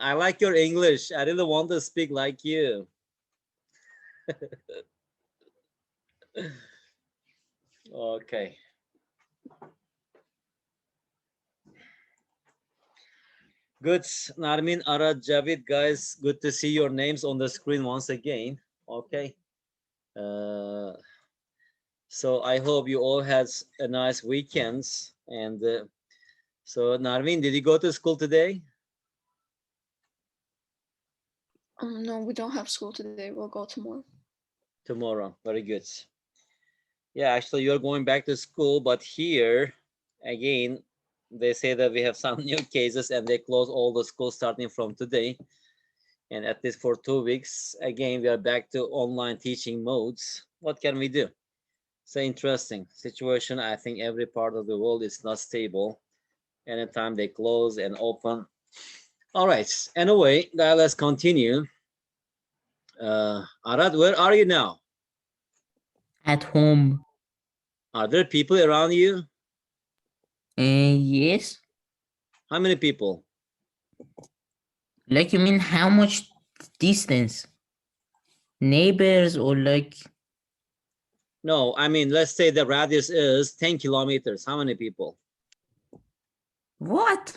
I like your English. I really want to speak like you. Okay. Good. Narmin, Arad, Javid, guys, good to see your names on the screen once again. Okay. Uh, so I hope you all had a nice weekends. And so, Narmin, did you go to school today? No, we don't have school today. We'll go tomorrow. Tomorrow. Very good. Yeah, actually, you're going back to school, but here, again, they say that we have some new cases and they close all the schools starting from today. And at least for 2 weeks, again, we are back to online teaching modes. What can we do? It's an interesting situation. I think every part of the world is not stable. Anytime they close and open. All right. Anyway, guys, let's continue. Arad, where are you now? At home. Are there people around you? Yes. How many people? Like, you mean how much distance? Neighbors or like... No, I mean, let's say the radius is 10 kilometers. How many people? What?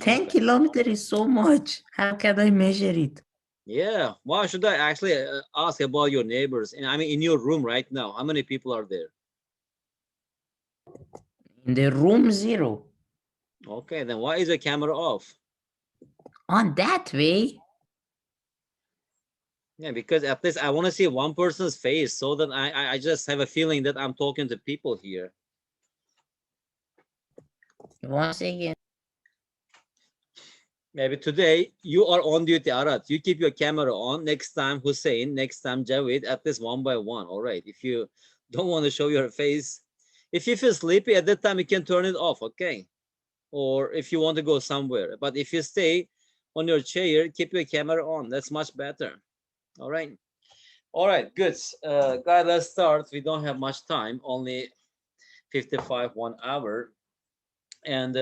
10 kilometers is so much. How can I measure it? Yeah. Why should I actually ask about your neighbors? And I mean, in your room right now, how many people are there? In the room, 0. Okay, then why is the camera off? On that way? Yeah, because at least I want to see one person's face so that I just have a feeling that I'm talking to people here. Once again. Maybe today you are on duty, Arat. You keep your camera on. Next time Hussein, next time Javid, at least one by one. All right. If you don't want to show your face, if you feel sleepy at that time, you can turn it off, okay? Or if you want to go somewhere. But if you stay on your chair, keep your camera on. That's much better. All right. All right, good. Guys, let's start. We don't have much time, only 55, 1 hour. And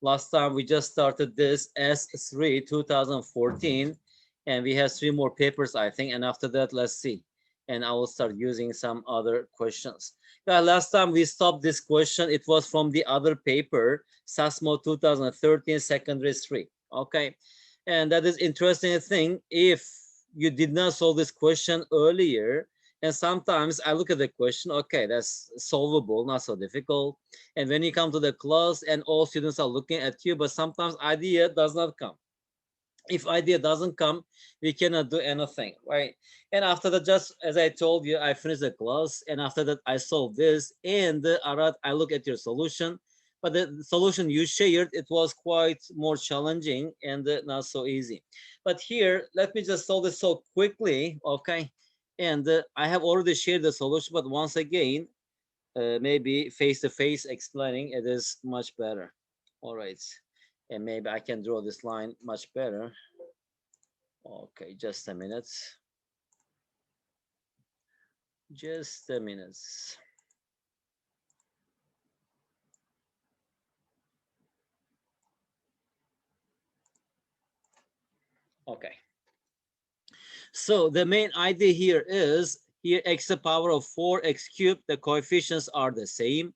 last time we just started this S3 2014, and we have 3 more papers, I think. And after that, let's see. And I will start using some other questions. Last time we stopped this question, it was from the other paper, Sasmo 2013, secondary 3. Okay. And that is interesting thing. If you did not solve this question earlier, and sometimes I look at the question, okay, that's solvable, not so difficult. And when you come to the class and all students are looking at you, but sometimes idea does not come. If idea doesn't come, we cannot do anything, right? And after that, just as I told you, I finished the class, and after that, I solved this. And Arad, I look at your solution, but the solution you shared, it was quite more challenging and not so easy. But here, let me just solve this so quickly, okay? And I have already shared the solution, but once again, maybe face to face explaining it is much better. All right. And maybe I can draw this line much better. Okay, just a minute. Just a minute. Okay. So the main idea here is here x to the power of 4x cubed, the coefficients are the same.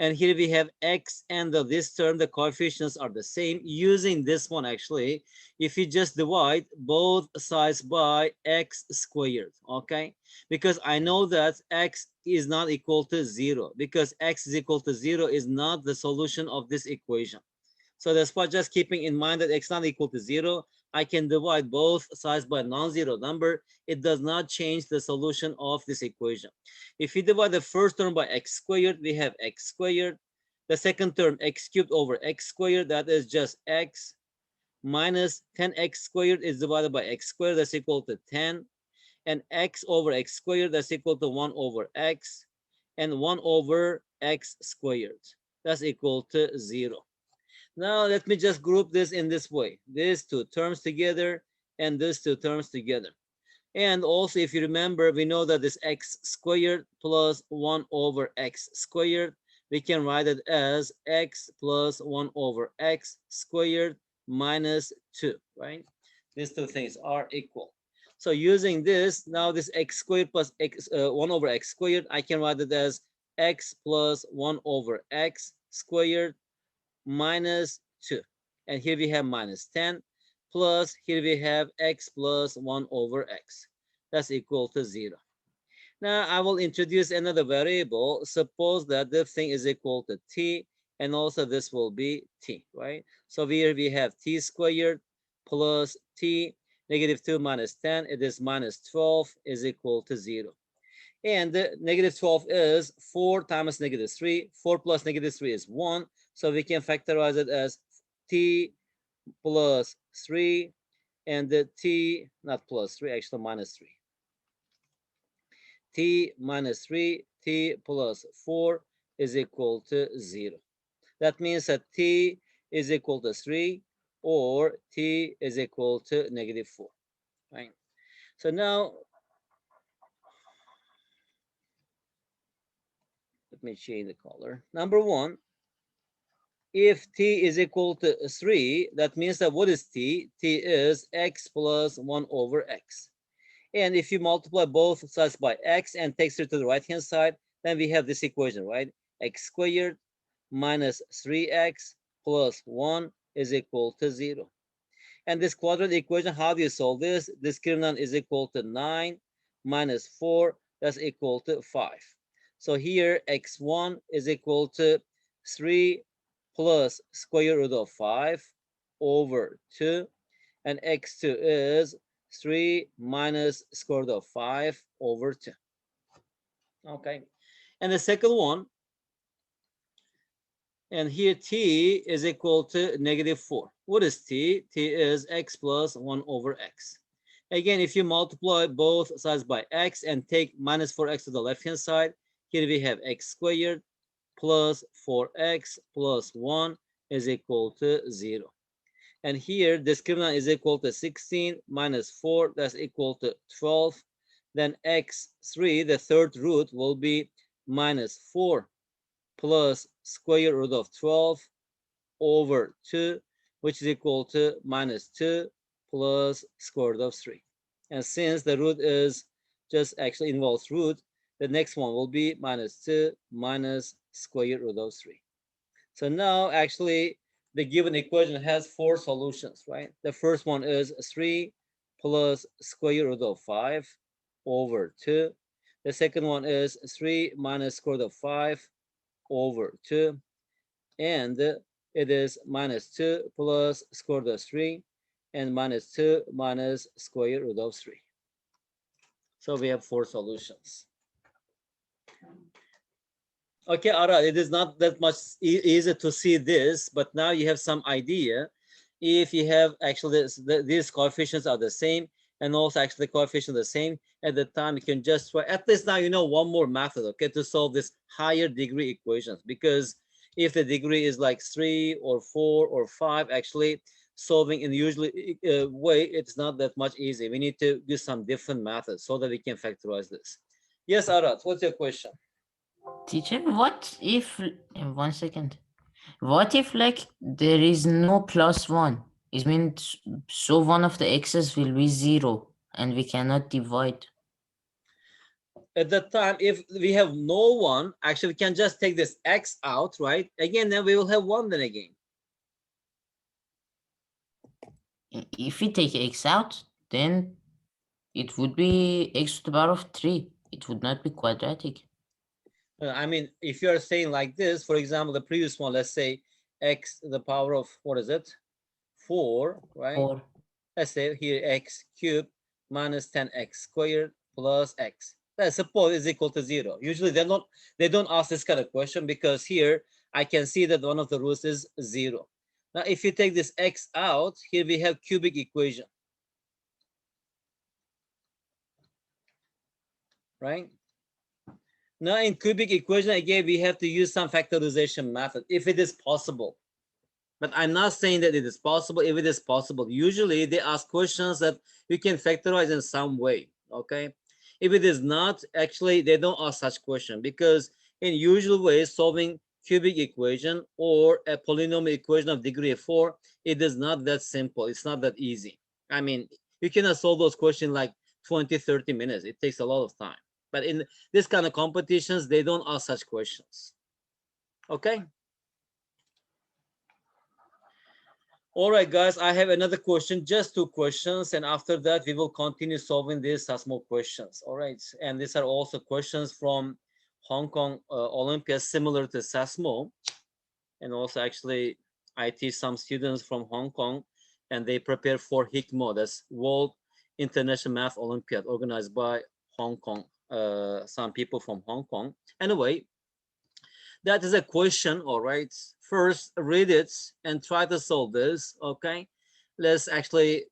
And here we have x and this term, the coefficients are the same. Using this one, actually, if you just divide both sides by x squared, okay? Because I know that x is not equal to 0, because x is equal to 0 is not the solution of this equation. So that's why, just keeping in mind that x not equal to 0, I can divide both sides by a non-zero number. It does not change the solution of this equation. If we divide the first term by x squared, we have x squared. The second term, x cubed over x squared, that is just x minus 10x squared is divided by x squared, that's equal to 10. And x over x squared, that's equal to 1 over x. And 1 over x squared, that's equal to 0. Now let me just group this in this way. These two terms together and these two terms together. And also, if you remember, we know that this x squared plus 1 over x squared, we can write it as x plus 1 over x squared minus 2, right? These two things are equal. So using this, now this x squared plus x 1 over x squared, I can write it as x plus 1 over x squared minus 2. And here we have minus 10 plus here we have x plus 1 over x. That's equal to 0. Now I will introduce another variable. Suppose that this thing is equal to t, and also this will be t, right? So here we have t squared plus t, negative 2 minus 10, it is minus 12 is equal to 0. And the negative 12 is 4 times negative 3. 4 plus negative 3 is 1. So we can factorize it as t plus 3 and the t, not plus 3, actually minus 3. T minus 3, t plus 4 is equal to 0. That means that t is equal to 3 or t is equal to negative 4. Right? So now, let me change the color. Number 1, if t is equal to 3, that means that what is t? T is x plus 1 over x. And if you multiply both sides by x and takes it to the right hand side, then we have this equation, right? X squared minus 3x plus 1 is equal to 0. And this quadrant equation, how do you solve this? Discriminant is equal to 9 minus 4, that's equal to 5. So here x1 is equal to 3 plus square root of 5 over 2, and x2 is 3 minus square root of 5 over 2. Okay, and the second one, and here t is equal to negative 4. What is t? T is x plus 1 over x. Again, if you multiply both sides by x and take minus 4x to the left hand side, here we have x squared plus 4x plus 1 is equal to 0. And here discriminant is equal to 16 minus 4, that's equal to 12. Then x3, the third root, will be minus 4 plus square root of 12 over 2, which is equal to minus 2 plus square root of 3. And since the root is just actually involves root, the next one will be minus 2 minus square root of 3. So now actually the given equation has 4 solutions, right? The first one is 3 plus square root of 5 over 2. The second one is 3 minus square root of 5 over 2. And it is minus 2 plus square root of 3 and minus 2 minus square root of 3. So we have 4 solutions. Okay, Ara, it is not that much easy to see this, but now you have some idea. If you have actually these coefficients are the same, and also actually coefficient the same, at the time you can just try, at least now you know one more method, okay, to solve this higher degree equations. Because if the degree is like 3 or 4 or 5, actually solving in the usual way, it's not that much easy. We need to do some different methods so that we can factorize this. Yes, Arat, what's your question? Teacher, what if, 1 second, what if like there is no plus 1? It means so one of the x's will be 0 and we cannot divide. At that time, if we have no one, actually we can just take this x out, right? Again, then we will have 1 then again. If we take x out, then it would be x to the power of 3. It would not be quadratic. I mean, if you're saying like this, for example, the previous one, let's say x to the power of, what is it? 4, right? Or Let's say here x cubed minus 10x squared plus x. Let's suppose is equal to 0. Usually they don't ask this kind of question, because here I can see that one of the roots is 0. Now, if you take this x out, here we have cubic equation, right? Now in cubic equation, again, we have to use some factorization method if it is possible. But I'm not saying that it is possible. If it is possible, usually they ask questions that you can factorize in some way, okay? If it is not, actually, they don't ask such question, because in usual ways, solving cubic equation or a polynomial equation of degree 4, it is not that simple. It's not that easy. I mean, you cannot solve those questions like 20, 30 minutes. It takes a lot of time. But in this kind of competitions, they don't ask such questions. Okay? All right, guys, I have another question, just two questions. And after that, we will continue solving these Sasmo questions. All right. And these are also questions from Hong Kong Olympia, similar to Sasmo. And also, actually, I teach some students from Hong Kong, and they prepare for HICMO, that's World International Math Olympiad, organized by Hong Kong, some people from Hong Kong. Anyway, that is a question. All right, first read it and try to solve this. Okay, let's actually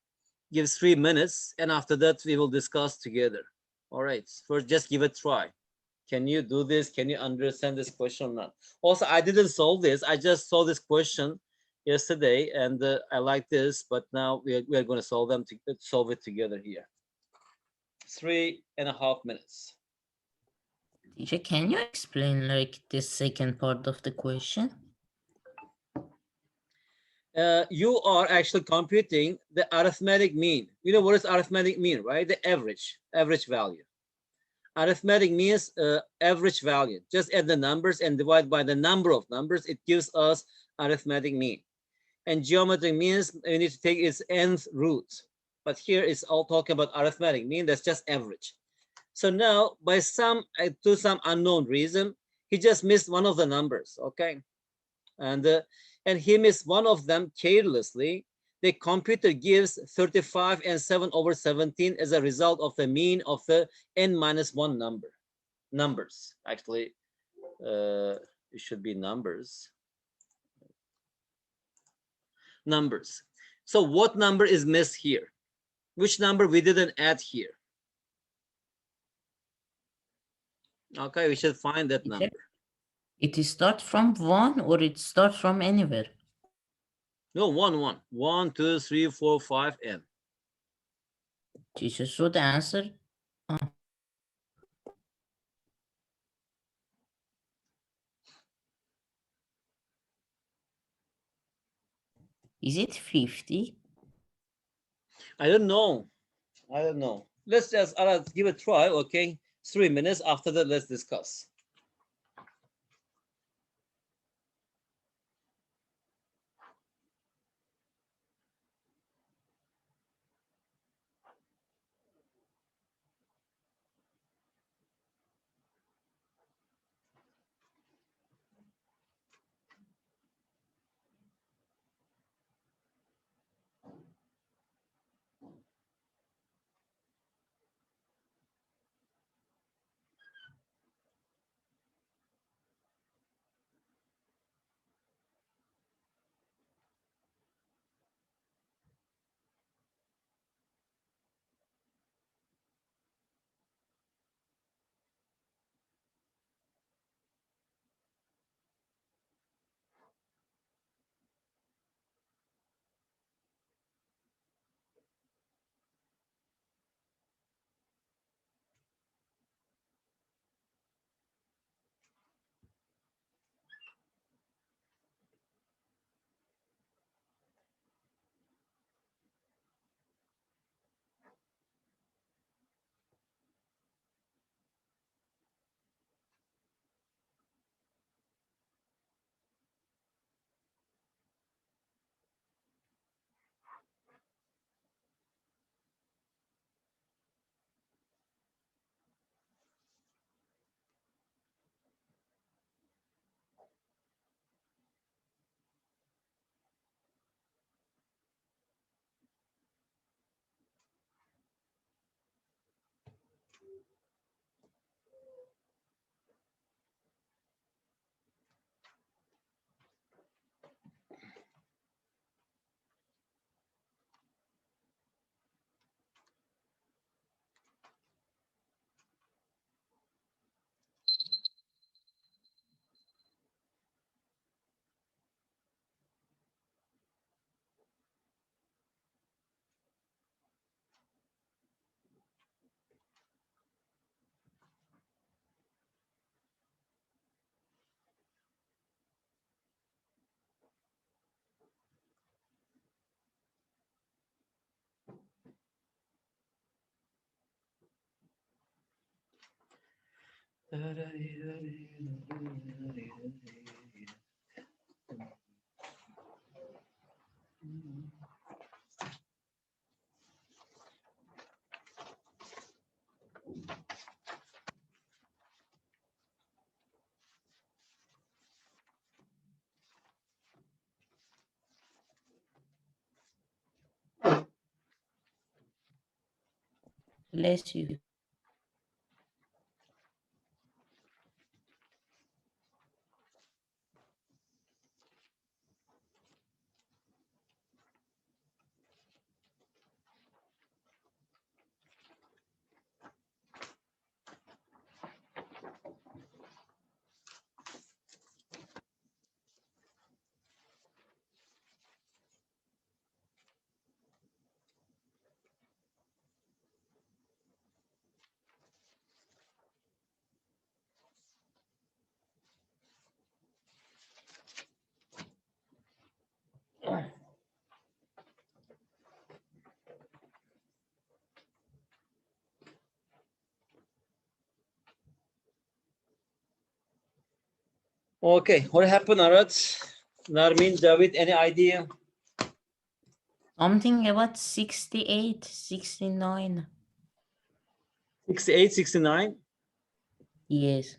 give 3 minutes, and after that we will discuss together. All right, first just give it a try. Can you do this? Can you understand this question or not? Also, I didn't solve this. I just saw this question yesterday, and I like this, but now we are going to solve it together here. 3.5 minutes. Teacher, can you explain like the second part of the question? You are actually computing the arithmetic mean. You know what is arithmetic mean, right? The average value. Arithmetic means average value. Just add the numbers and divide by the number of numbers. It gives us arithmetic mean. And geometric means you need to take its nth root. But here it's all talking about arithmetic mean. That's just average. So now, by to some unknown reason, he just missed one of the numbers. Okay, and he missed one of them carelessly. The computer gives 35 and 7 over 17 as a result of the mean of the n minus 1 numbers. Actually, it should be numbers. So what number is missed here? Which number we didn't add here? Okay, we should find that Teacher, number. it starts from 1 or it starts from anywhere? No, 1, 1. 1, 2, 3, 4, 5, n. Teacher, so the answer, is it 50? I don't know. Let's just give it a try, okay? 3 minutes. After that, let's discuss. Bless you. Okay, what happened, Arat? Narmin, David, any idea? Something about 68, 69. 68, 69? Yes.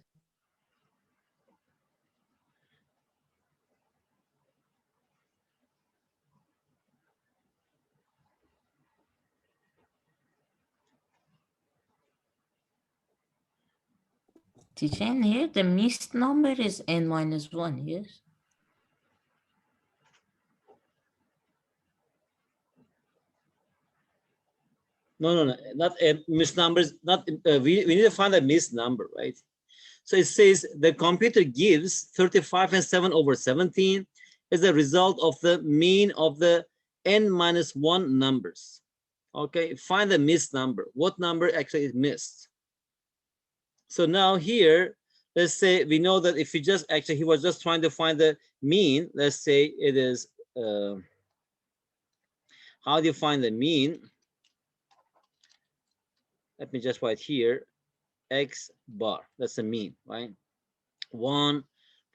Teacher, here the missed number is n minus 1, yes? No, not missed numbers. Not we need to find a missed number, right? So it says the computer gives 35 and 7 over 17 as a result of the mean of the n minus 1 numbers. Okay, find the missed number. What number actually is missed? So now here, let's say we know that if we just actually he was just trying to find the mean. Let's say it is how do you find the mean? Let me just write here x bar. That's the mean, right? 1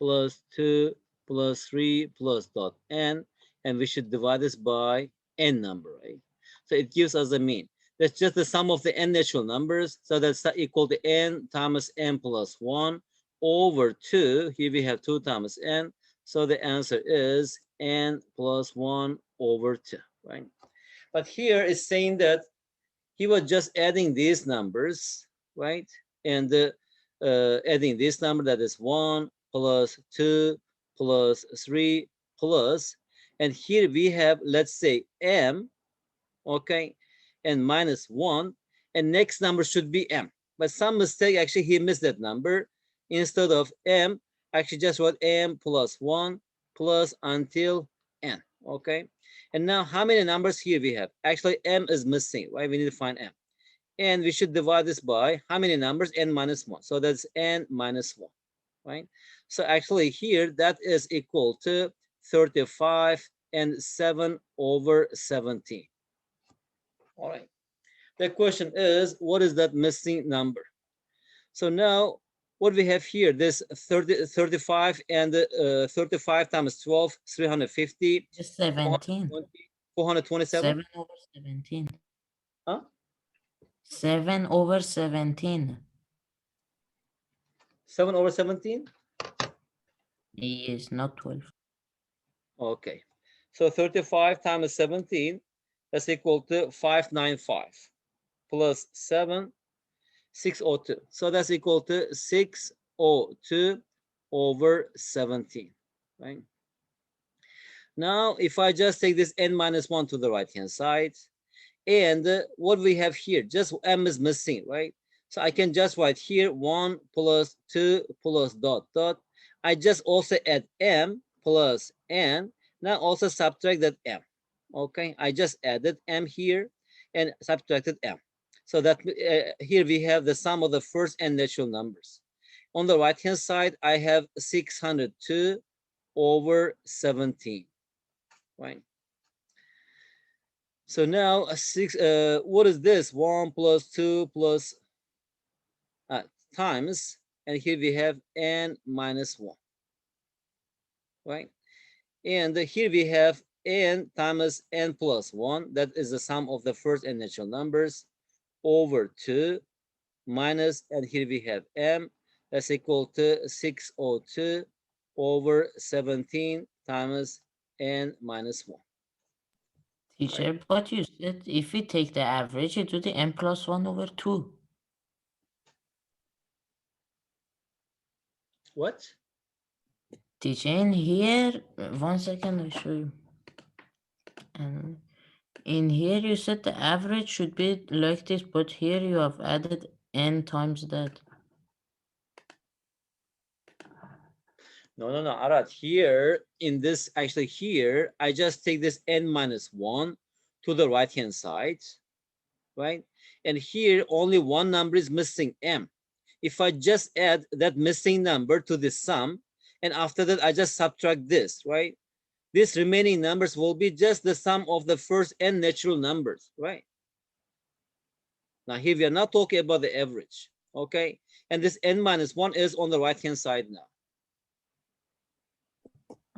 plus 2 plus 3 plus dot n, and we should divide this by n number, right? So it gives us a mean. That's just the sum of the n natural numbers. So that's equal to n times n plus 1 over 2. Here we have 2 times n. So the answer is n plus 1 over 2, right? But here it's saying that he was just adding these numbers, right? And adding this number, that is 1 plus 2 plus 3 plus, and here we have, let's say, m, okay, and minus 1, and next number should be m. But some mistake, actually, he missed that number. Instead of m, actually just wrote m plus 1 plus until n, okay? And now how many numbers here we have? Actually, m is missing, right? We need to find m. And we should divide this by how many numbers? N minus 1. So that's n minus 1, right? So actually here, that is equal to 35 and 7 over 17. All right. The question is, what is that missing number? So now what we have here, this 35 and 35 times 12, 350, Just 17. 427. 7 over 17. Huh? 7 over 17. 7 over 17? Yes, not 12. Okay. So 35 times 17, that's equal to 595 plus 7, 602. So that's equal to 602 over 17, right? Now, if I just take this n minus 1 to the right-hand side, and what we have here, just m is missing, right? So I can just write here 1 plus 2 plus dot dot. I just also add m plus n. Now also subtract that m. Okay, I just added m here and subtracted m. So that here we have the sum of the first n natural numbers. On the right hand side, I have 602 over 17, right? So now what is this? 1 plus 2 plus times, and here we have n minus 1, right? And here we have n times n plus 1. That is the sum of the first n natural numbers over 2 minus, and here we have m. That's equal to 602 over 17 times n minus 1. Right? Teacher, but you said if we take the average, it would be n plus 1 over 2. What? Teacher, in here, 1 second, I show you. And in here, you said the average should be like this, but here you have added n times that. No. Arad, here in this, actually here, I just take this n minus 1 to the right hand side, right? And here only one number is missing, m. If I just add that missing number to the sum, and after that I just subtract this, right? These remaining numbers will be just the sum of the first n natural numbers, right? Now here we are not talking about the average, okay? And this n minus 1 is on the right hand side now.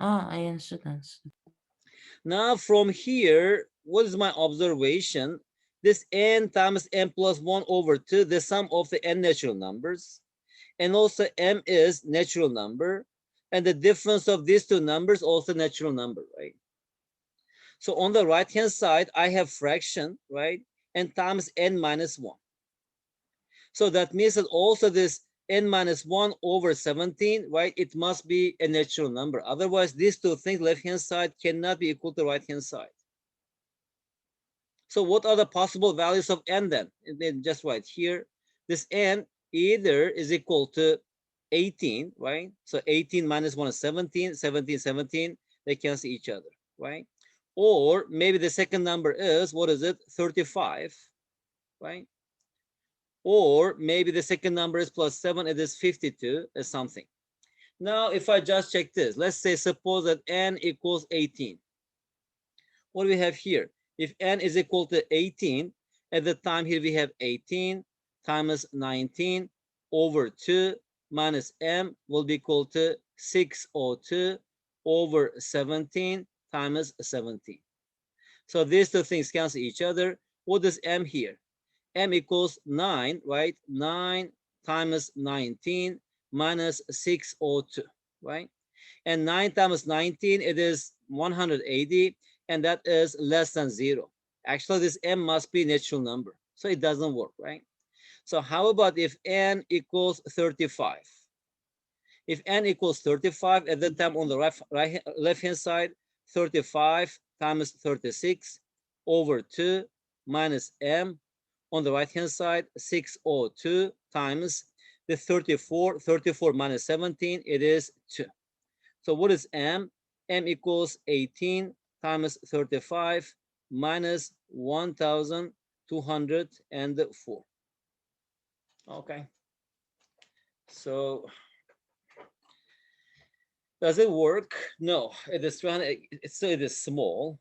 Ah, I understand. Now from here, what is my observation? This n times n plus 1 over 2, the sum of the n natural numbers. And also m is natural number. And the difference of these two numbers also natural number, right? So on the right hand side, I have fraction, right? And times n minus 1. So that means that also this n minus 1 over 17, right? It must be a natural number. Otherwise, these two things, left hand side cannot be equal to right hand side. So what are the possible values of n then? Just right here, this n either is equal to 18, right? So 18 minus 1 is 17, 17, 17, they cancel each other, right? Or maybe the second number is, what is it? 35, right? Or maybe the second number is plus 7, it is 52 or something. Now, if I just check this, let's say suppose that n equals 18. What do we have here? If n is equal to 18, at the time here we have 18 times 19 over 2 minus m will be equal to 602 over 17 times 17. So these two things cancel each other. What is m here? M equals 9, right? 9 times 19 minus 602, right? And 9 times 19, it is 180, and that is less than 0. Actually, this m must be natural number, so it doesn't work, right? So how about if n equals 35? If n equals 35, at that time on the left-hand side, 35 times 36 over 2 minus m. On the right-hand side, 602 times the 34 minus 17, it is 2. So what is m? M equals 18 times 35 minus 1,204. Okay. So does it work? No, it is 300. It is small.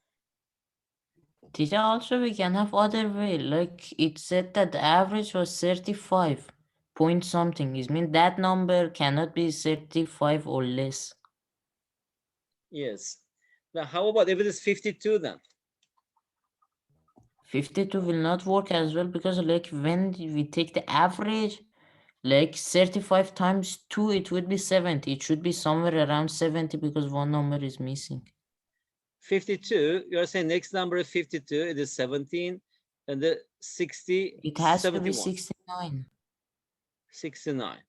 Teacher, also we can have other way. Like it said that the average was 35 point something. It means that number cannot be 35 or less. Yes. Now, how about if it is 52 then? 52 will not work as well because like when we take the average, like 35 times 2, it would be 70. It should be somewhere around 70 because one number is missing. 52, you're saying next number is 52, it is 17, and the 60, It has to be 71, 69. 69.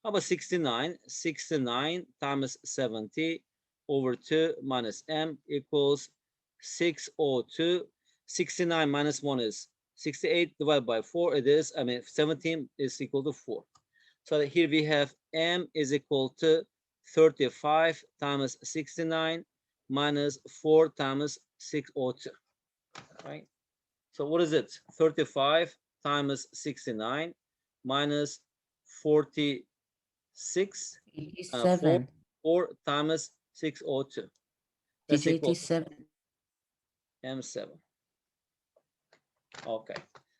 How about 69? 69 times 70 over 2 minus m equals 602. 69 minus 1 is 68 divided by 4. It is, 17 is equal to 4. So here we have m is equal to 35 times 69 minus 4 times 602, right? So what is it? 35 times 69 minus 46, 4, 87. 4 times 602. That's Teacher, equal to 87. m7. Okay.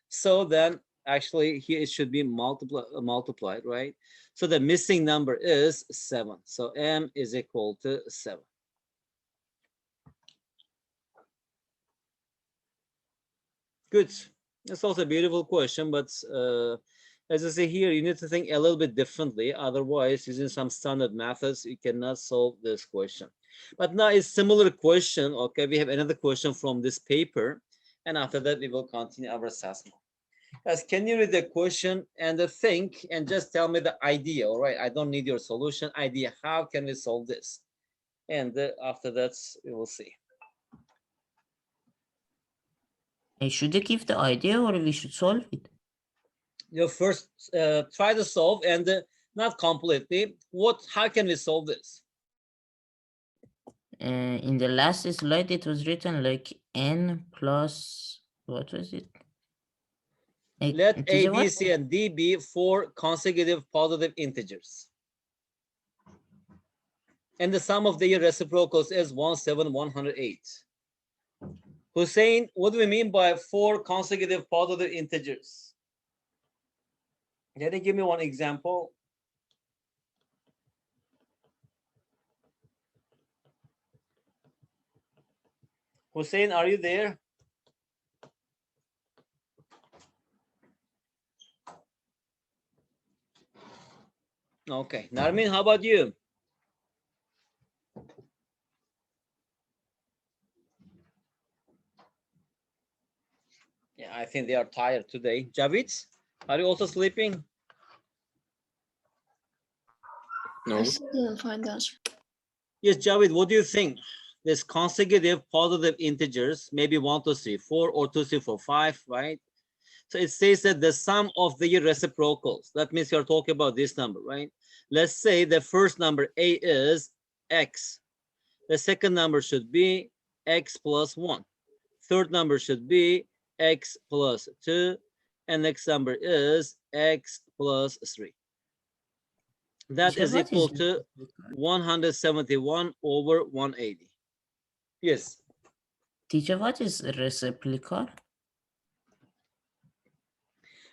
So then Actually, here it should be multiplied, right? So the missing number is 7. So m is equal to 7. Good. That's also a beautiful question, but as I say here, you need to think a little bit differently. Otherwise, using some standard methods, you cannot solve this question. But now it's similar question. Okay, we have another question from this paper, and after that, we will continue our Sasmo. Guys, can you read the question and think and just tell me the idea? All right, I don't need your solution. Idea. How can we solve this? And after that, we will see. Should I give the idea or we should solve it? You first try to solve and not completely. How can we solve this? In the last slide, it was written like n plus, what was it? Let A, Teacher, B, what? C, and D be 4 consecutive positive integers. And the sum of their reciprocals is 17108. Hussein, what do we mean by 4 consecutive positive integers? Can you give me one example? Hussein, are you there? Okay. Narmin, how about you? Yeah, I think they are tired today. Javit, are you also sleeping? I still didn't find the answer. Yes, Javed, what do you think? This consecutive positive integers, maybe 1, 2, 3, 4, or 2, 3, 4, 5, right? So it says that the sum of the reciprocals, that means you're talking about this number, right? Let's say the first number A is X. The second number should be X plus 1. Third number should be X plus 2. And next number is X plus 3. That Teacher, is what equal is to 171 over 180. Yes. Teacher, what is reciprocal?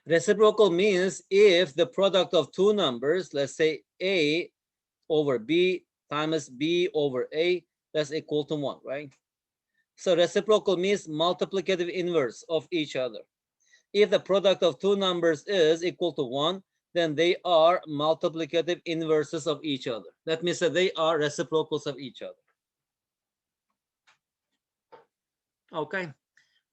Reciprocal means if the product of two numbers, let's say A over B times B over A, that's equal to 1, right? So reciprocal means multiplicative inverse of each other. If the product of two numbers is equal to 1, then they are multiplicative inverses of each other. That means that they are reciprocals of each other. Okay.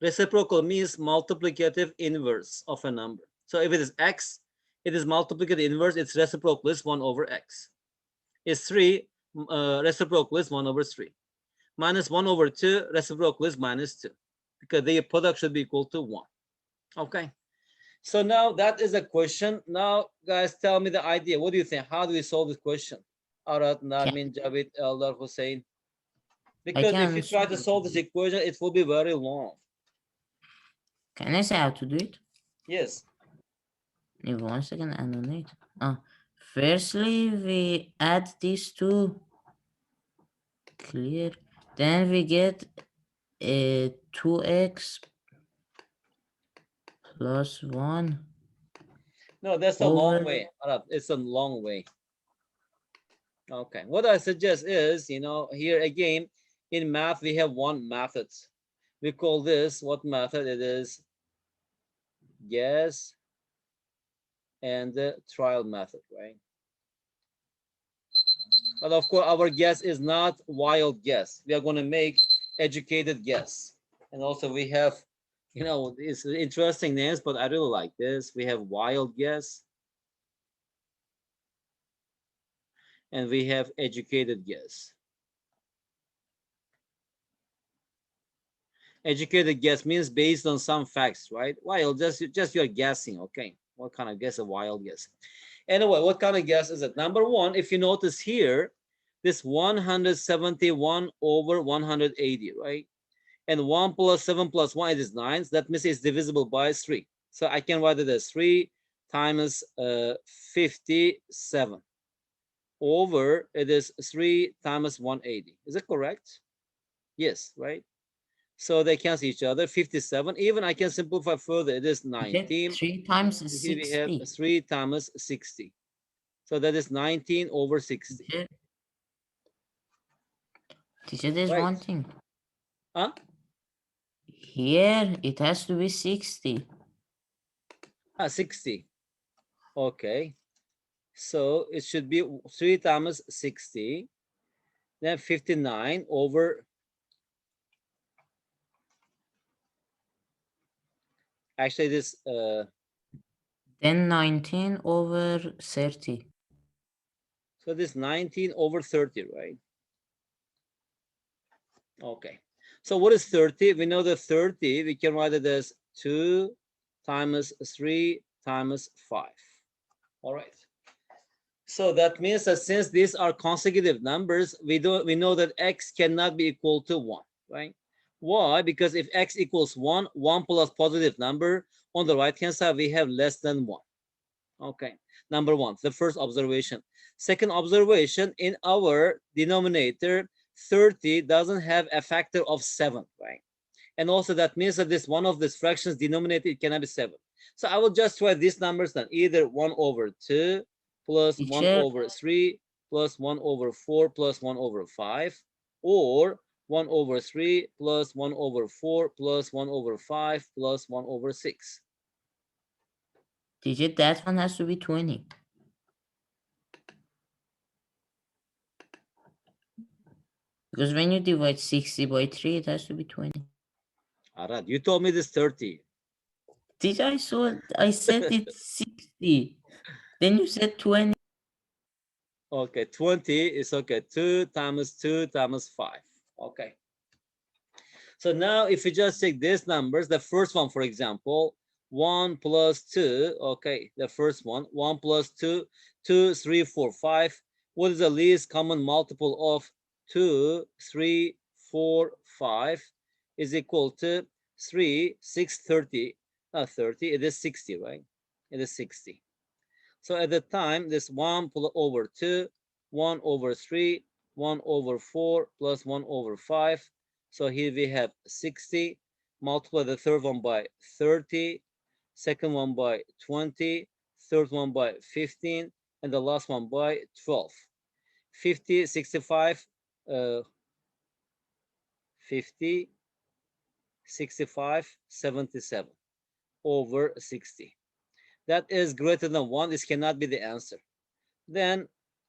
Reciprocal means multiplicative inverse of a number. So if it is x, it is multiplicative inverse, its reciprocal is 1 over x. Is 3, reciprocal is 1 over 3. Minus 1 over 2, reciprocal is minus 2. Because the product should be equal to 1. Okay. So now that is a question. Now, guys, tell me the idea. What do you think? How do we solve this question? Arat, Narmin, Javed, Eldar, Hussein. Because if you try to solve this equation, it will be very long. Can I say how to do it? Yes. Give 1 second, annulate. Firstly, we add these two. Clear. Then we get a 2x plus 1. No, that's a long way. Arat, it's a long way. Okay. What I suggest is, here again, in math, we have one method. We call this, what method it is? Guess and the trial method, right? But of course, our guess is not wild guess. We are going to make educated guess. And also we have, it's interesting names, but I really like this. We have wild guess. And we have educated guess. Educated guess means based on some facts, right? Wild, just you're guessing, okay? What kind of guess? A wild guess. Anyway, what kind of guess is it? Number one, if you notice here, this 171 over 180, right? And 1 plus 7 plus 1 is 9. So that means it's divisible by 3. So I can write it as 3 times 57 over it is 3 times 180. Is it correct? Yes, right? So they cancel each other. 57. Even I can simplify further. It is 19. 3 times Here we have 60. 3 times 60. So that is 19 over 60. Teacher, teacher, there's Right. one thing. Huh? Here, it has to be 60. 60. Okay. So it should be 3 times 60. Then 59 over. Actually, this Then 19 over 30. so this 19 over 30, right? Okay. So what is 30? We know that 30, we can write it as 2 times 3 times 5. All right. So that means that since these are consecutive numbers, we know that x cannot be equal to 1, right? Why? Because if x equals 1, 1 plus positive number, on the right hand side, we have less than 1. Okay, number one, the first observation. Second observation, in our denominator, 30 doesn't have a factor of 7, right? And also that means that this one of these fractions denominator, it cannot be 7. So I will just write these numbers then, either 1 over 2 plus 1 Teacher, over 3 plus 1 over 4 plus 1 over 5, or 1 over 3 plus 1 over 4 plus 1 over 5 plus 1 over 6. teacher, that one has to be 20. Because when you divide 60 by 3, it has to be 20. Arad, you told me this 30. Teacher, I said it's 60. Then you said 20. Okay, 20 is okay. 2 times 2 times 5. Okay. So now if we just take these numbers, the first one, for example, 1 plus 2, okay, the first one, 1 plus 2, 2, 3, 4, 5. What is the least common multiple of 2, 3, 4, 5 is equal to 3, 6, 30, not 30, it is 60, right? It is 60. So at the time, this 1 over 2, 1 over 3, 1 over 4, plus 1 over 5. So here we have 60. Multiply the third one by 30, second one by 20, third one by 15, and the last one by 12. 50, 65, 50, 65, 77 over 60. That is greater than 1. This cannot be the answer. Then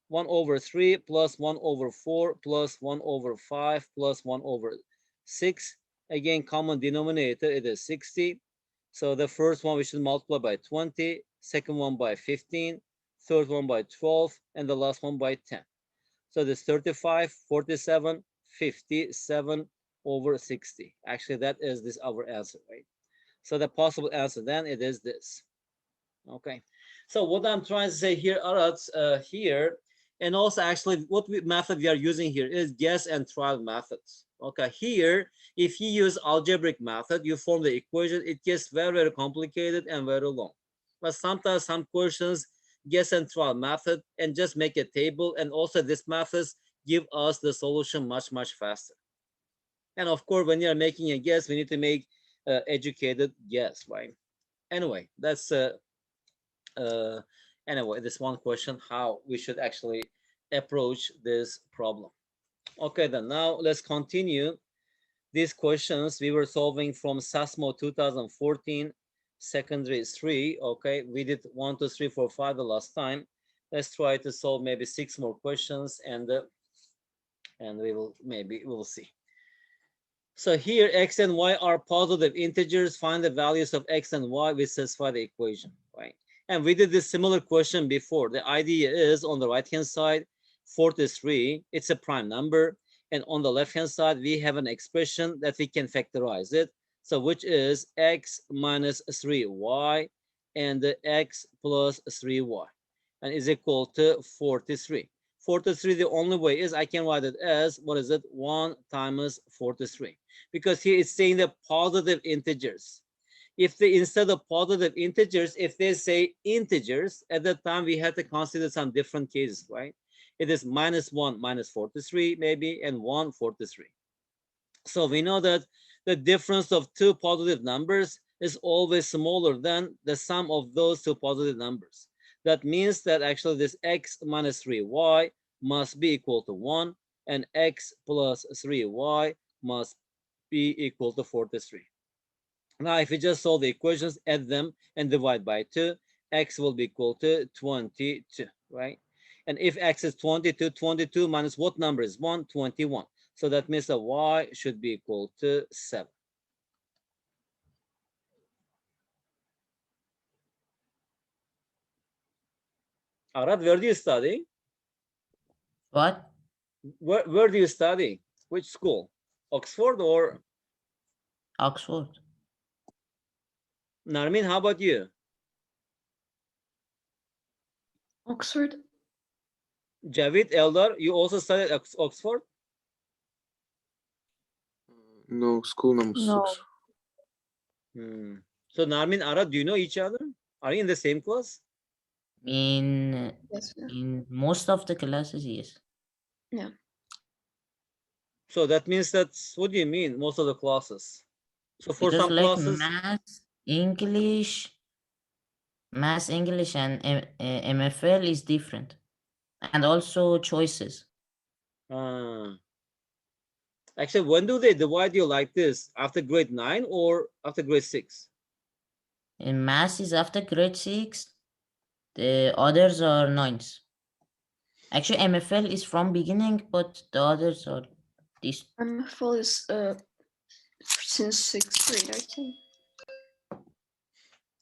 1 over 3 plus 1 over 4 plus 1 over 5 plus 1 over 6. Again, common denominator, it is 60. So the first one we should multiply by 20, second one by 15, third one by 12, and the last one by 10. So this 35, 47, 57 over 60. Actually, that is this our answer, right? So the possible answer then it is this. Okay. So what I'm trying to say here, Arats, here, and also actually what method we are using here is guess and trial methods. Okay, here, if you use algebraic method, you form the equation, it gets very, very complicated and very long. But sometimes some questions, guess and trial method, and just make a table, and also this methods give us the solution much, much faster. And of course, when you're making a guess, we need to make educated guess, right? Anyway, that's uh, anyway, this one question, how we should actually approach this problem. Okay, then now let's continue these questions we were solving from Sasmo 2014 secondary 3. Okay, we did 1, 2, 3, 4, 5 the last time. Let's try to solve maybe 6 more questions, and we'll see. So here x and y are positive integers. Find the values of x and y which satisfy the equation, right? And we did this similar question before. The idea is on the right hand side, 43, it's a prime number. And on the left hand side, we have an expression that we can factorize it. So which is x minus 3y and the x plus 3y, and is equal to 43. 43, the only way is I can write it as, what is it? 1 times 43. Because here it's saying the positive integers. If they, instead of positive integers, if they say integers, at that time we have to consider some different cases, right? It is minus 1 minus 43 maybe, and 1 43. So we know that the difference of two positive numbers is always smaller than the sum of those two positive numbers. That means that actually this x minus 3y must be equal to 1, and x plus 3y must be equal to 43. Now, if you just solve the equations, add them, and divide by 2, x will be equal to 22, right? And if x is 22, 22 minus what number is 1? 21. So that means that y should be equal to 7. Arad, where do you study? What? Where do you study? Which school? Oxford or Oxford. Narmin? How about you? Oxford. Javid, Eldar, you also studied at Oxford? No, school number No. 6. Hmm. So Narmin, Arad, do you know each other? Are you in the same class? In Yes. Yeah. in most of the classes, yes. Yeah. So that means that's what do you mean? Most of the classes. So for Because some like classes, math, English, and MFL is different, and also choices. uh, actually, when do they divide you like this? After grade 9 or after grade 6? And math is after grade 6. The others are nines. Actually, MFL is from beginning, but the others are this. MFL is since 6th grade, I think.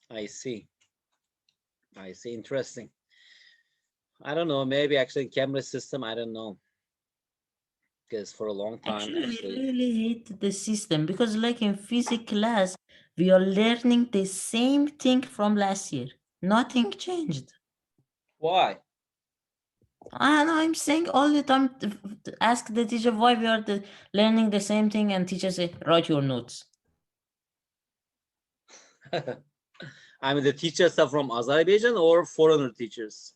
I see. I see. Interesting. I don't know. Maybe actually camera system. I don't know. Because for a long time, Actually, I actually. really hate the system because, like in physics class, we are learning the same thing from last year. Nothing changed. Why? And I'm saying all the time, ask the teacher why we are learning the same thing, and teacher say, write your notes. I mean, the teachers are from Azerbaijan or foreigner teachers?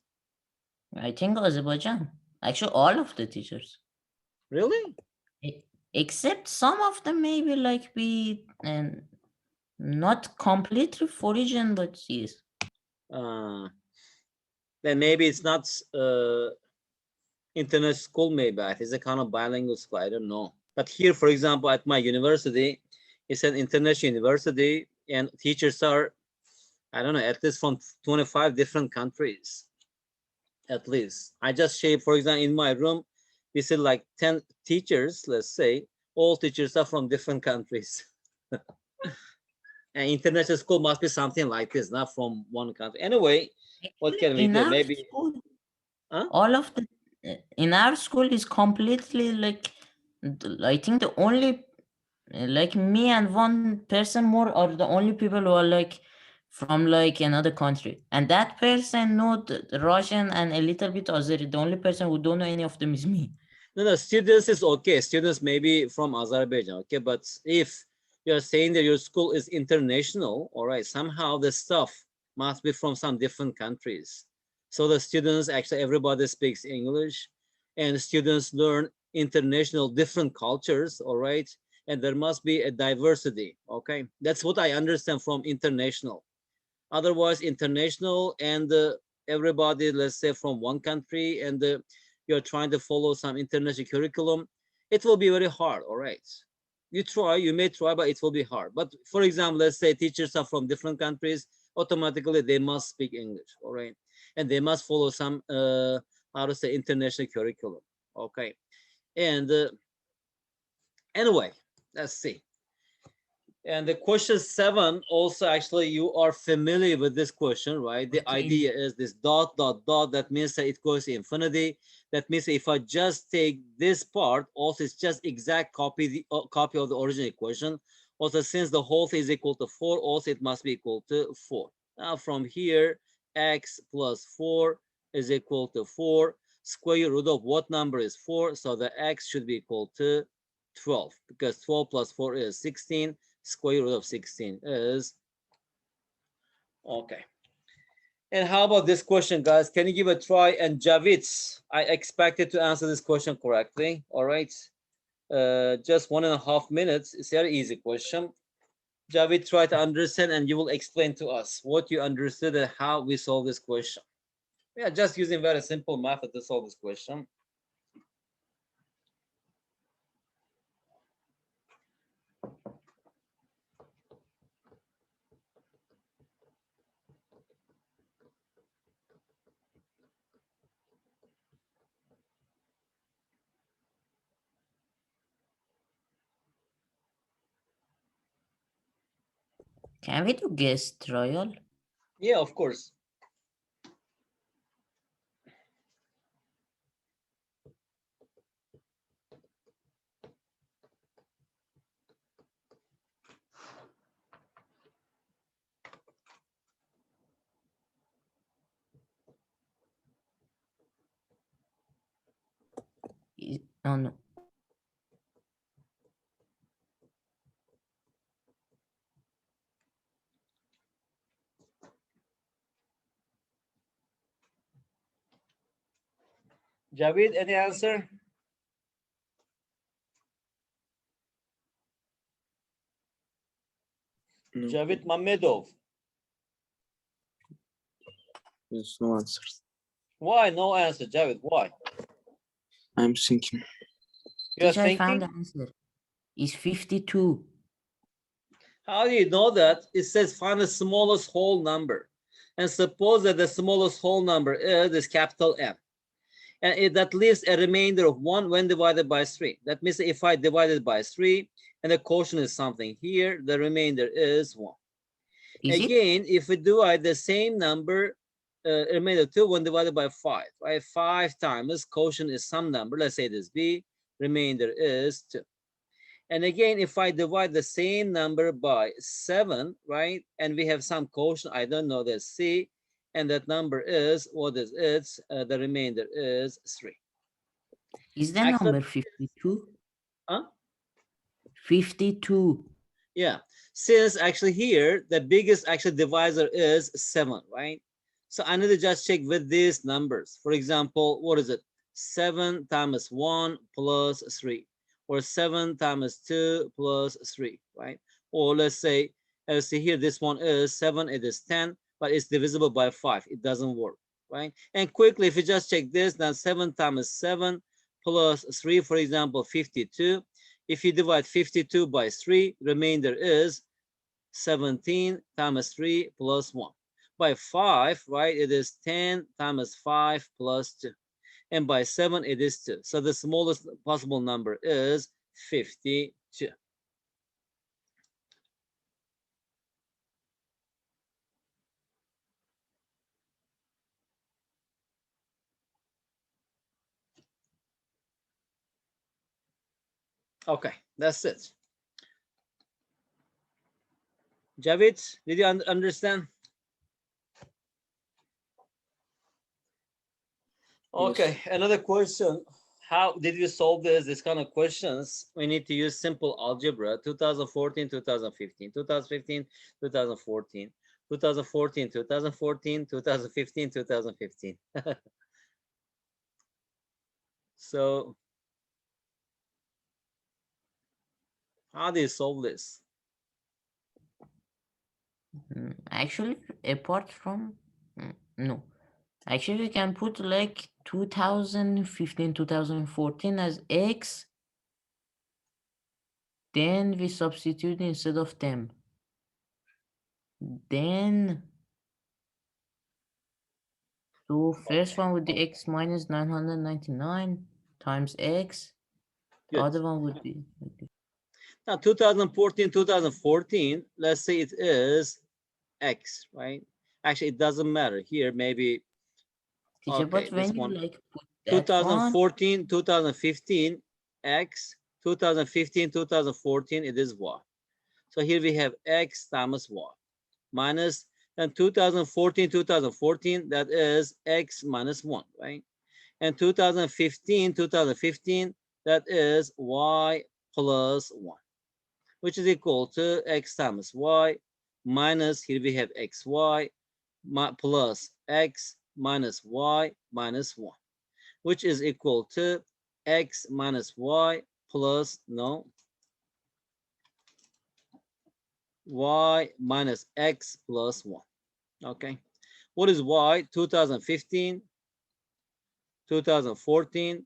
I think Azerbaijan. Actually, all of the teachers. Really? E- Except some of them maybe like be and not completely foreign, but yes. Uh, then maybe it's not internet school, maybe. It's a kind of bilingual school. I don't know. But here, for example, at my university, it's an international university, and teachers are, I don't know, at least from 25 different countries. At least. I just share, for example, in my room, we see like 10 teachers, let's say, all teachers are from different countries. And international school must be something like this, not from one country. Anyway, what Actually, can we in do? our Maybe, school, huh? all of the in our school is completely like I think the only like me and one person more are the only people who are like from like another country, and that person know the Russian and a little bit Azeri. The only person who don't know any of them is me. No, no, students is okay. Students maybe from Azerbaijan, okay. But if you're saying that your school is international, all right, somehow the stuff must be from some different countries. So the students actually everybody speaks English, and students learn international different cultures, all right. And there must be a diversity, okay. That's what I understand from international. Otherwise, international and everybody, let's say from one country, and you're trying to follow some international curriculum, it will be very hard. All right, you may try, but it will be hard. But for example, let's say teachers are from different countries, automatically they must speak English. All right, and they must follow some how to say international curriculum. Okay, and anyway, let's see. And the question 7 also, actually, you are familiar with this question, right? The Okay. idea is this dot, dot, dot. That means that it goes to infinity. That means if I just take this part, also it's just exact copy of the original equation. Also, since the whole thing is equal to 4, also it must be equal to 4. Now from here, x plus 4 is equal to 4. Square root of what number is 4? So the x should be equal to 12, because 12 plus 4 is 16. Square root of 16 is okay. And how about this question, guys? Can you give a try? And Javits, I expected to answer this question correctly. All right. Just 1.5 minutes. It's a very easy question. Javid, try to understand and you will explain to us what you understood and how we solve this question. Yeah, just using very simple method to solve this question. Can we do guess trial? Yeah, of course. Oh no. Javid, any answer? No, Javid Mamedov. there's no answers. Why no answer, Javid? Why? I'm thinking. You are Teacher, I found the thinking? answer. It's 52. How do you know that? It says find the smallest whole number. And suppose that the smallest whole number is this capital N. And that leaves a remainder of 1 when divided by 3. That means if I divide it by 3 and the quotient is something here, the remainder is 1. Is it? Again, if we divide the same number, remainder 2 when divided by 5, right? 5 times quotient is some number, let's say this B, remainder is 2. And again, if I divide the same number by 7, right? And we have some quotient, I don't know, the C, and that number is, what is it? The remainder is 3. Is the Actually, number 52? huh? 52. Yeah, since actually here, the biggest actual divisor is 7, right? So I need to just check with these numbers. For example, what is it? 7 times 1 plus 3, or 7 times 2 plus 3, right? Or let's say, see here, this one is 7, it is 10, but it's divisible by 5. It doesn't work, right? And quickly, if you just check this, then 7 times 7 plus 3, for example, 52. If you divide 52 by 3, remainder is 17 times 3 plus 1. By 5, right, it is 10 times 5 plus 2. And by 7, it is 2. So the smallest possible number is 52. Okay, that's it. Javid, did you understand? Okay, another question. How did you solve this kind of questions? We need to use simple algebra, 2014, 2015, 2015, 2014, 2014, 2014, 2015, 2015. So how do you solve this? Actually, apart from no. Actually, we can put like 2015, 2014 as X. Then we substitute instead of them. Then, so first one would be X minus 999 times X. The Good. other one would be Now 2014, 2014, let's say it is X, right? Actually, it doesn't matter here. Maybe, teacher, okay, but this when you one. like put that one, 2014, 2015, X, 2015, 2014, it is Y. So here we have X times Y minus, and 2014, 2014, that is X minus 1, right? And 2015, 2015, that is Y plus 1, which is equal to X times Y minus, here we have XY plus X minus Y minus 1, which is equal to X minus Y plus, no, y minus x plus 1. Okay. What is y? 2015, 2014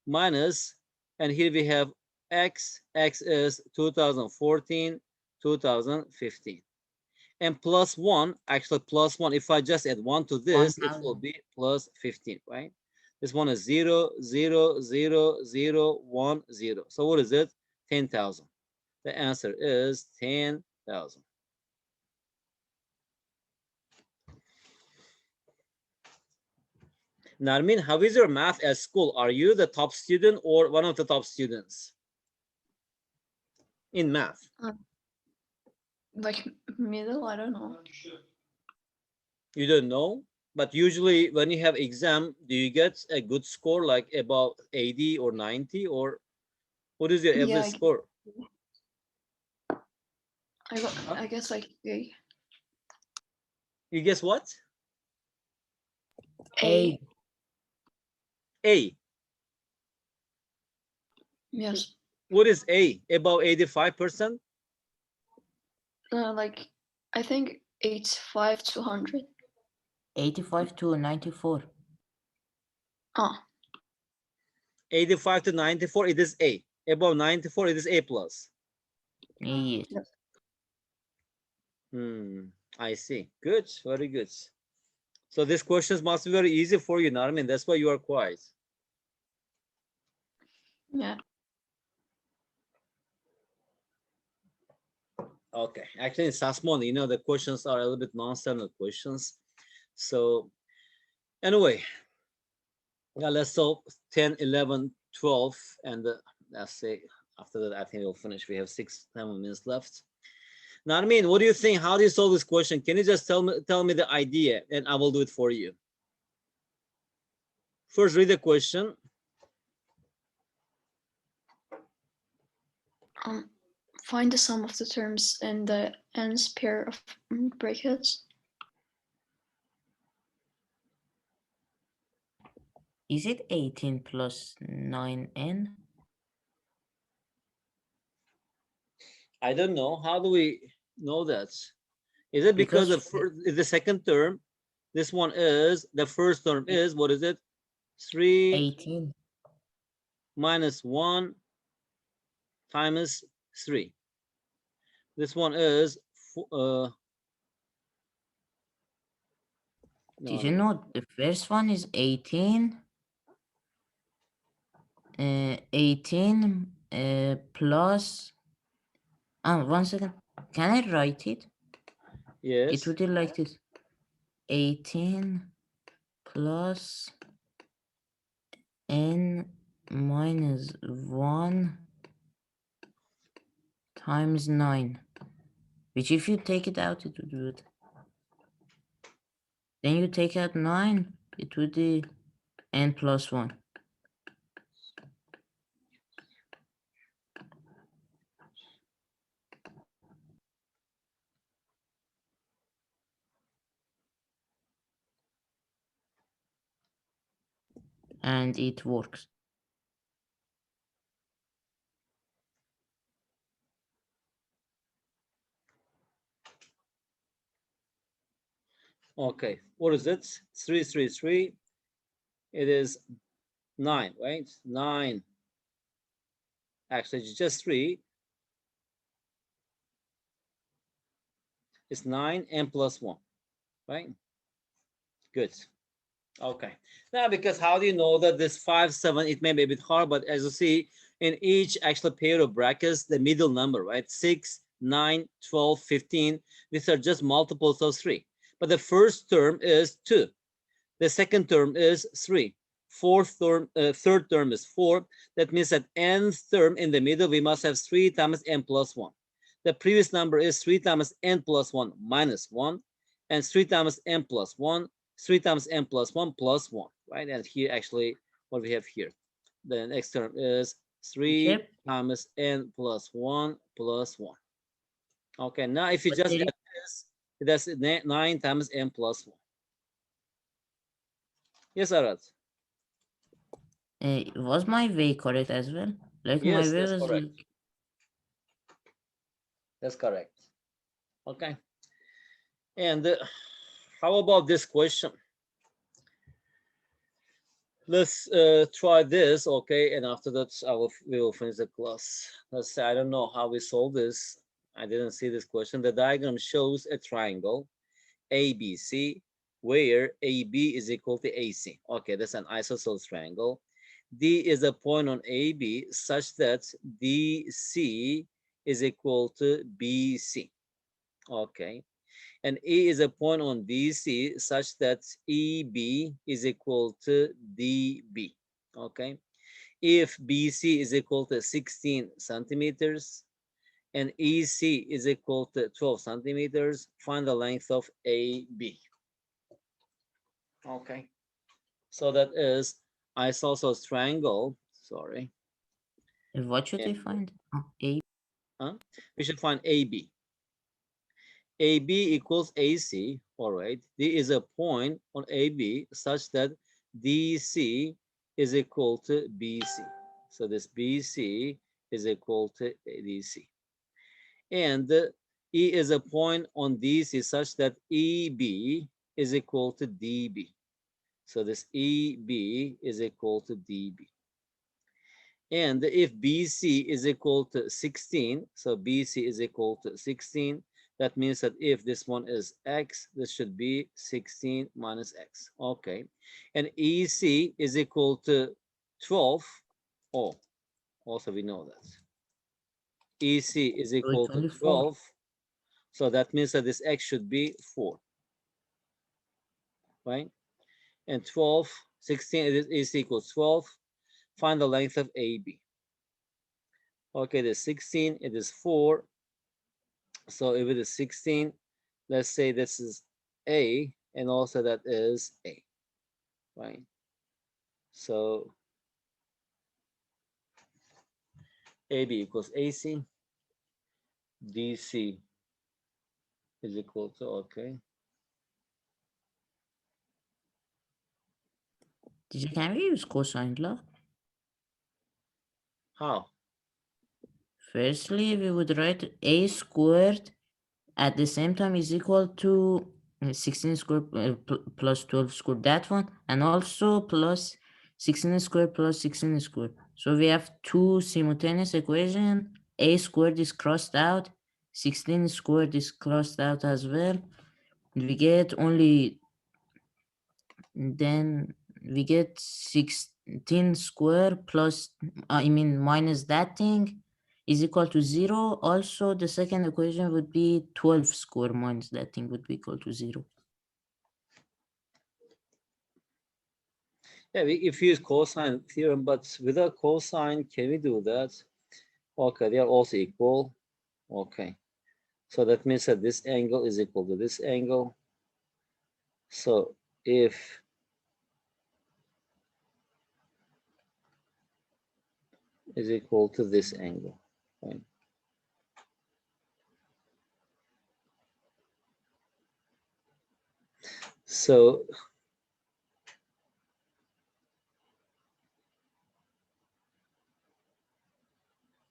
minus, and here we have x. X is 2014, 2015. And plus 1, actually plus 1, if I just add 1 to this, it will 1000. be plus 15, right? This one is 0, 0, 0, 0, 1, 0. So what is it? 10,000. The answer is 10,000. Narmin, how is your math at school? Are you the top student or one of the top students in math? Like middle, I don't know. You don't know, but usually when you have exam, do you get a good score like about 80 or 90, or what is your average Yeah, score? I guess like A. You guess what? A. A. Yes. What is A? About 85%? Like I think 85 to 100. 85 to 94. Ah, 85 to 94, it is A. Above 94, it is A plus. Yes. yes. I see. Good, very good. So these questions must be very easy for you, Narmin. That's why you are quiet. Yeah. Okay, actually in Sasmo, you know, the questions are a little bit non-standard questions. So anyway, yeah, let's solve 10, 11, 12, and let's say after that, I think we'll finish. We have 7 minutes left. Narmin, what do you think? How do you solve this question? Can you just tell me the idea and I will do it for you? First, read the question. Find the sum of the terms in the nth pair of brackets. Is it 18 plus 9n? I don't know. How do we know that? Is it because the second term, this one is, the first term is, what is it? 3 18. minus 1 times 3. This one is, no, Did you know the first one is 18? 18 plus. 1 second. Can I write it? yes. It would be like this. 18 plus n minus 1 times 9. Which if you take it out, it would be what? Then you take out 9, it would be n plus 1. And it works. Okay, what is it? 3, 3, 3. It is 9, right? 9. Actually, it's just 3. It's 9 and plus 1, right? Good. Okay. Now, because how do you know that this 5, 7, it may be a bit hard, but as you see, in each actual pair of brackets, the middle number, right? 6, 9, 12, 15. These are just multiples of 3. But the first term is 2. The second term is 3. Third term is 4. That means that nth term in the middle, we must have 3 times n plus 1. The previous number is 3 times n plus 1 minus 1, and 3 times n plus 1, 3 times n plus 1 plus 1, right? And here actually what we have here, the next term is 3 times n plus 1 plus 1. Okay, now if you just add this, that's 9 times n plus 1. Yes, Arad. Was my way correct as well? Like my Yes, way that's was correct. like, That's correct. Okay. And how about this question? Let's try this, okay? And after that, we will finish the class. Let's say I don't know how we solve this. I didn't see this question. The diagram shows a triangle ABC where AB is equal to AC. Okay, that's an isosceles triangle. D is a point on AB such that DC is equal to BC. Okay. And E is a point on DC such that EB is equal to DB. Okay. If BC is equal to 16 centimeters and EC is equal to 12 centimeters, find the length of AB. Okay. So that is isosceles triangle. Sorry. what should I And find? Oh, A. we should find AB. AB equals AC, all right. D is a point on AB such that DC is equal to BC. So this BC is equal to DC. And E is a point on DC such that EB is equal to DB. So this EB is equal to DB. And if BC is equal to 16, so BC is equal to 16, that means that if this one is X, this should be 16 minus X. Okay. And EC is equal to 12. Oh, also we know that. EC is So it's equal to only 4. 12. So that means that this X should be 4, right? And 12, 16 is equals 12. Find the length of AB. Okay, there's 16, it is 4. So if it is 16, let's say this is A, and also that is A, right? So AB equals AC, DC is equal to, okay. Teacher, can we use cosine law? How? Firstly, we would write A squared at the same time is equal to 16 squared plus 12 squared, that one, and also plus 16 squared plus 16 squared. So we have two simultaneous equation. A squared is crossed out, 16 squared is crossed out as well. We get only, then we get 16 square plus, I mean minus that thing is equal to 0. Also, the second equation would be 12 square minus that thing would be equal to 0. Yeah, if you use cosine theorem, but without cosine, can we do that? Okay, they are also equal. Okay. So that means that this angle is equal to this angle. So if is equal to this angle, right? So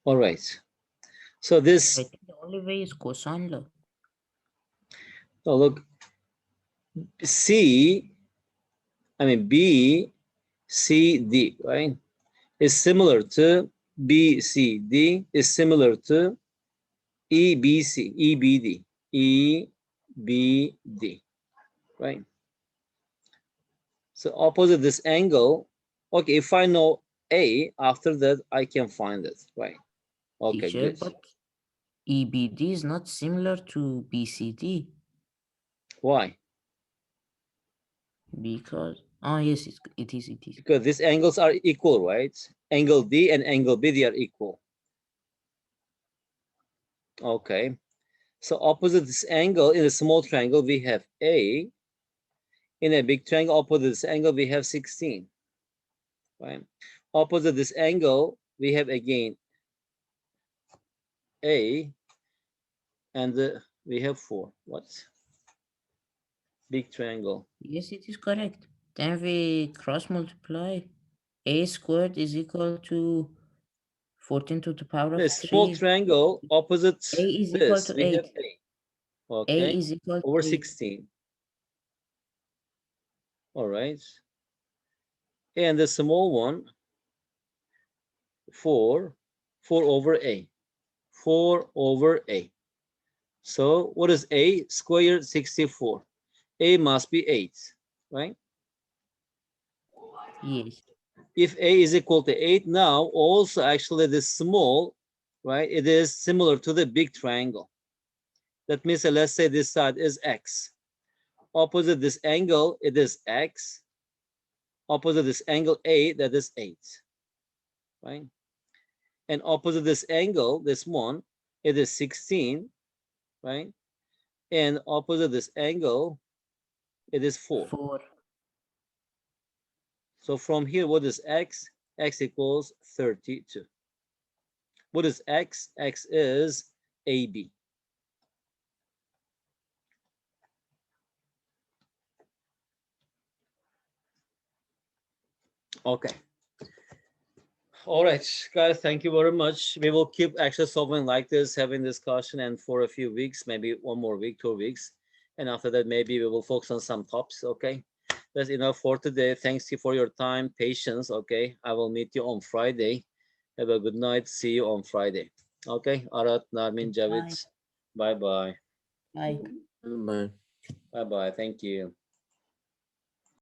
all right. So I this, think the only way is cosine law. oh look, C, I mean B, C, D, right? Is similar to B, C, D is similar to E, B, C, E, B, D, E, B, D, right? So opposite this angle, okay, if I know A, after that I can find it, right? Okay, Teacher, good. but EBD is not similar to BCD Why? because, oh yes, it is. Because these angles are equal, right? Angle D and angle B, they are equal. Okay. So opposite this angle in a small triangle, we have A. In a big triangle, opposite this angle, we have 16. Right? Opposite this angle, we have again A, and we have 4. What? Big triangle. Yes, it is correct. Then we cross multiply. A squared is equal to 14 to the power of The small 3. triangle opposite A is equal this, to we have 8. A. A Okay, is equal to over 8. 16. All right. And the small one, 4 over A. 4 over A. So what is A? Squared 64. A must be 8, right? Yes. If A is equal to 8, now also actually this small, right? It is similar to the big triangle. That means let's say this side is X. Opposite this angle, it is X. Opposite this angle A, that is 8, right? And opposite this angle, this one, it is 16, right? And opposite this angle, it is 4. 4. So from here, what is X? X equals 32. What is X? X is AB. Okay. All right, guys, thank you very much. We will keep actually solving like this, having discussion, and for a few weeks, maybe 1 more week, 2 weeks. And after that, maybe we will focus on some topics, okay? That's enough for today. Thanks you for your time, patience, okay? I will meet you on Friday. Have a good night. See you on Friday. Okay, Arat, Narmin, Bye. Javits. Bye-bye. Bye. Bye. Bye-bye. Thank you.